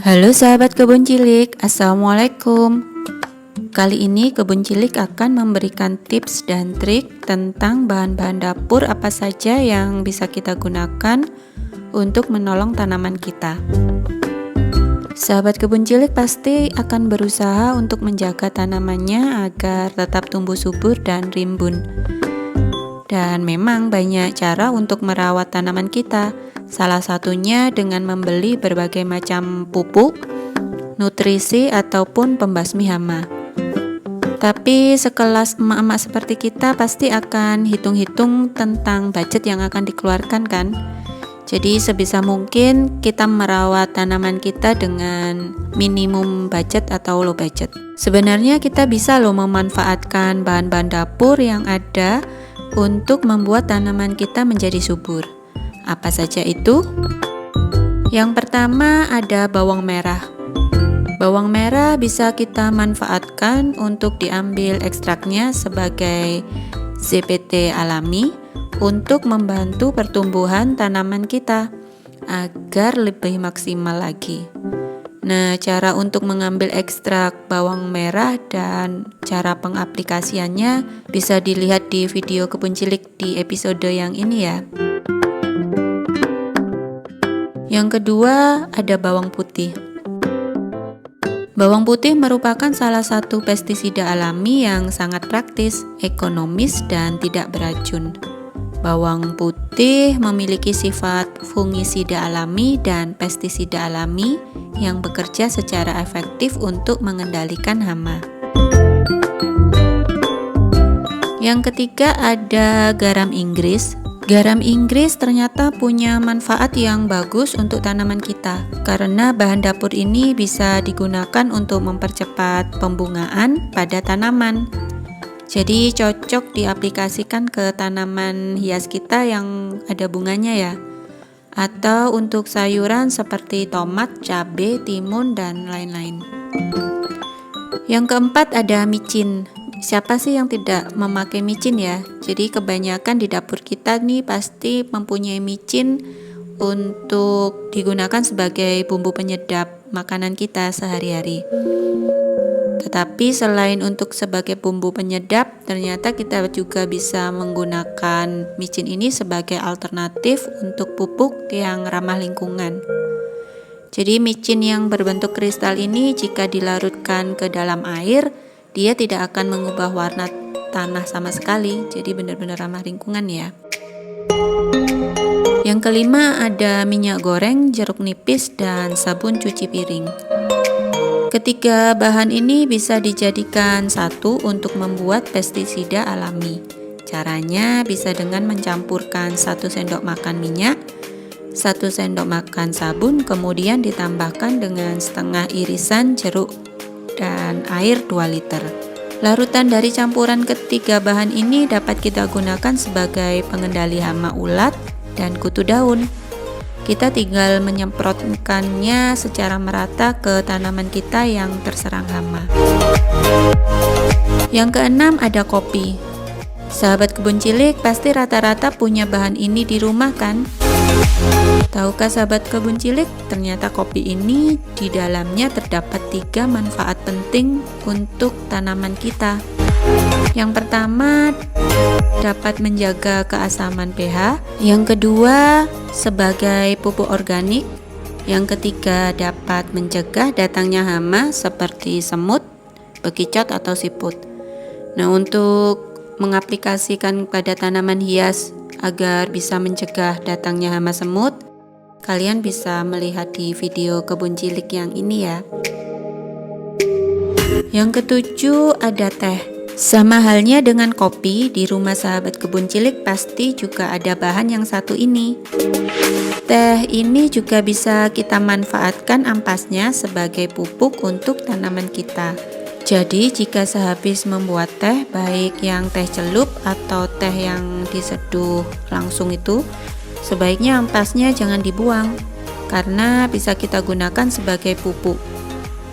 Halo sahabat kebun cilik, Assalamualaikum. Kali ini kebun cilik akan memberikan tips dan trik tentang bahan-bahan dapur apa saja yang bisa kita gunakan untuk menolong tanaman kita. Sahabat kebun cilik pasti akan berusaha untuk menjaga tanamannya agar tetap tumbuh subur dan rimbun. Dan memang banyak cara untuk merawat tanaman kita. Salah satunya dengan membeli berbagai macam pupuk, nutrisi, ataupun pembasmi hama. Tapi sekelas emak-emak seperti kita pasti akan hitung-hitung tentang budget yang akan dikeluarkan kan? Jadi sebisa mungkin kita merawat tanaman kita dengan minimum budget atau low budget. Sebenarnya kita bisa loh memanfaatkan bahan-bahan dapur yang ada untuk membuat tanaman kita menjadi subur. Apa saja itu? Yang pertama ada bawang merah. Bawang merah bisa kita manfaatkan untuk diambil ekstraknya sebagai ZPT alami untuk membantu pertumbuhan tanaman kita agar lebih maksimal lagi. Nah, cara untuk mengambil ekstrak bawang merah dan cara pengaplikasiannya bisa dilihat di video kebun cilik di episode yang ini ya. Yang kedua ada bawang putih. Bawang putih merupakan salah satu pestisida alami yang sangat praktis, ekonomis, dan tidak beracun. Bawang putih memiliki sifat fungisida alami dan pestisida alami yang bekerja secara efektif untuk mengendalikan hama. Yang ketiga ada garam Inggris. Garam Inggris ternyata punya manfaat yang bagus untuk tanaman kita karena bahan dapur ini bisa digunakan untuk mempercepat pembungaan pada tanaman. Jadi cocok diaplikasikan ke tanaman hias kita yang ada bunganya ya. Atau untuk sayuran seperti tomat, cabai, timun, dan lain-lain. Yang keempat ada micin. Siapa sih yang tidak memakai micin ya? Jadi kebanyakan di dapur kita nih pasti mempunyai micin untuk digunakan sebagai bumbu penyedap makanan kita sehari-hari. Tetapi selain untuk sebagai bumbu penyedap, ternyata kita juga bisa menggunakan micin ini sebagai alternatif untuk pupuk yang ramah lingkungan. Jadi micin yang berbentuk kristal ini jika dilarutkan ke dalam air, dia tidak akan mengubah warna tanah sama sekali, jadi benar-benar ramah lingkungan ya. Yang kelima ada minyak goreng, jeruk nipis, dan sabun cuci piring. Ketiga bahan ini bisa dijadikan satu untuk membuat pestisida alami. Caranya bisa dengan mencampurkan 1 sendok makan minyak, 1 sendok makan sabun, kemudian ditambahkan dengan setengah irisan jeruk dan air 2 liter. Larutan dari campuran ketiga bahan ini dapat kita gunakan sebagai pengendali hama ulat dan kutu daun. Kita tinggal menyemprotkannya secara merata ke tanaman kita yang terserang hama. Yang keenam ada kopi. Sahabat kebun cilik pasti rata-rata punya bahan ini di rumah kan? Tahukah sahabat kebun cilik, ternyata kopi ini di dalamnya terdapat 3 manfaat penting untuk tanaman kita. Yang pertama, dapat menjaga keasaman pH. Yang kedua, sebagai pupuk organik. Yang ketiga, dapat mencegah datangnya hama seperti semut, bekicot, atau siput. Nah, untuk mengaplikasikan pada tanaman hias agar bisa mencegah datangnya hama semut, kalian bisa melihat di video kebun cilik yang ini ya. Yang ketujuh ada teh. Sama halnya dengan kopi, di rumah sahabat kebun cilik pasti juga ada bahan yang satu ini. Teh ini juga bisa kita manfaatkan ampasnya sebagai pupuk untuk tanaman kita. Jadi jika sehabis membuat teh, baik yang teh celup atau teh yang diseduh langsung itu, sebaiknya ampasnya jangan dibuang karena bisa kita gunakan sebagai pupuk.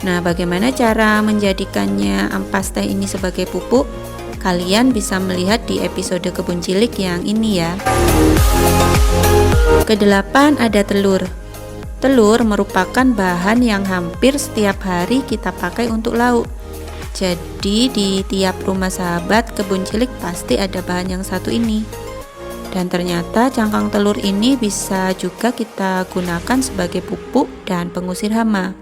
Nah, bagaimana cara menjadikannya ampas teh ini sebagai pupuk? Kalian bisa melihat di episode kebun cilik yang ini ya. Kedelapan ada telur. Telur merupakan bahan yang hampir setiap hari kita pakai untuk lauk. Jadi di tiap rumah sahabat Kebun Cilik pasti ada bahan yang satu ini. Dan ternyata cangkang telur ini bisa juga kita gunakan sebagai pupuk dan pengusir hama.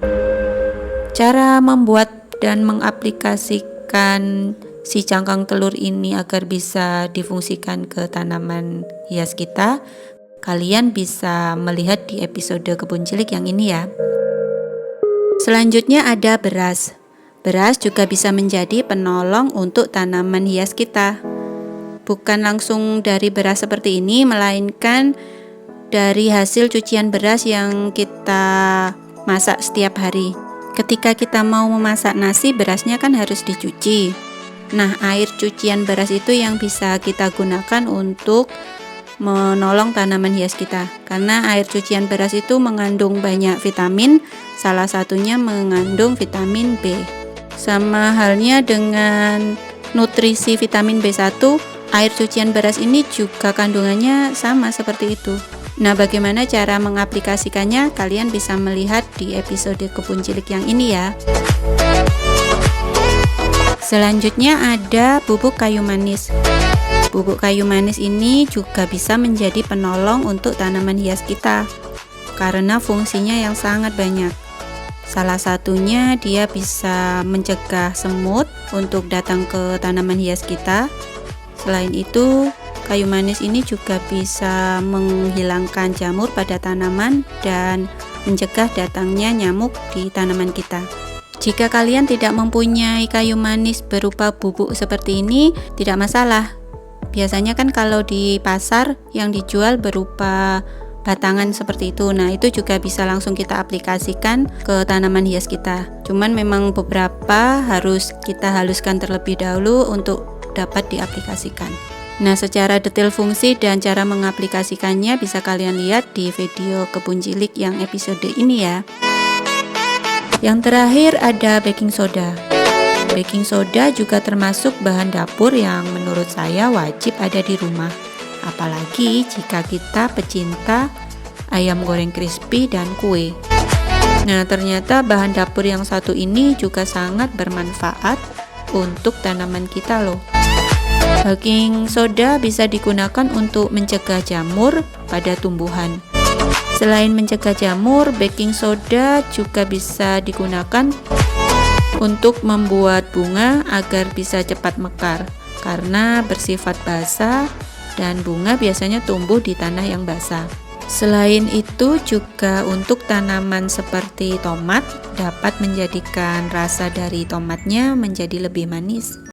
Cara membuat dan mengaplikasikan si cangkang telur ini agar bisa difungsikan ke tanaman hias kita, kalian bisa melihat di episode Kebun Cilik yang ini ya. Selanjutnya ada beras. Beras juga bisa menjadi penolong untuk tanaman hias kita. Bukan langsung dari beras seperti ini, melainkan dari hasil cucian beras yang kita masak setiap hari. Ketika kita mau memasak nasi, berasnya kan harus dicuci. Nah, air cucian beras itu yang bisa kita gunakan untuk menolong tanaman hias kita. Karena air cucian beras itu mengandung banyak vitamin, salah satunya mengandung vitamin B. Sama halnya dengan nutrisi vitamin B1, air cucian beras ini juga kandungannya sama seperti itu. Nah, bagaimana cara mengaplikasikannya? Kalian bisa melihat di episode Kebun Cilik yang ini ya. Selanjutnya ada bubuk kayu manis. Bubuk kayu manis ini juga bisa menjadi penolong untuk tanaman hias kita karena fungsinya yang sangat banyak. Salah satunya dia bisa mencegah semut untuk datang ke tanaman hias kita. Selain itu, kayu manis ini juga bisa menghilangkan jamur pada tanaman dan mencegah datangnya nyamuk di tanaman kita. Jika kalian tidak mempunyai kayu manis berupa bubuk seperti ini, tidak masalah. Biasanya kan kalau di pasar yang dijual berupa batangan seperti itu. Nah, itu juga bisa langsung kita aplikasikan ke tanaman hias kita. Cuman memang beberapa harus kita haluskan terlebih dahulu untuk dapat diaplikasikan. Nah, secara detail fungsi dan cara mengaplikasikannya bisa kalian lihat di video Kebun Cilik yang episode ini ya. Yang terakhir ada baking soda. Baking soda juga termasuk bahan dapur yang menurut saya wajib ada di rumah. Apalagi jika kita pecinta ayam goreng crispy dan kue. Nah, ternyata bahan dapur yang satu ini juga sangat bermanfaat untuk tanaman kita loh. Baking soda bisa digunakan untuk mencegah jamur pada tumbuhan. Selain mencegah jamur, baking soda juga bisa digunakan untuk membuat bunga agar bisa cepat mekar karena bersifat basah dan bunga biasanya tumbuh di tanah yang basah. Selain itu juga untuk tanaman seperti tomat dapat menjadikan rasa dari tomatnya menjadi lebih manis.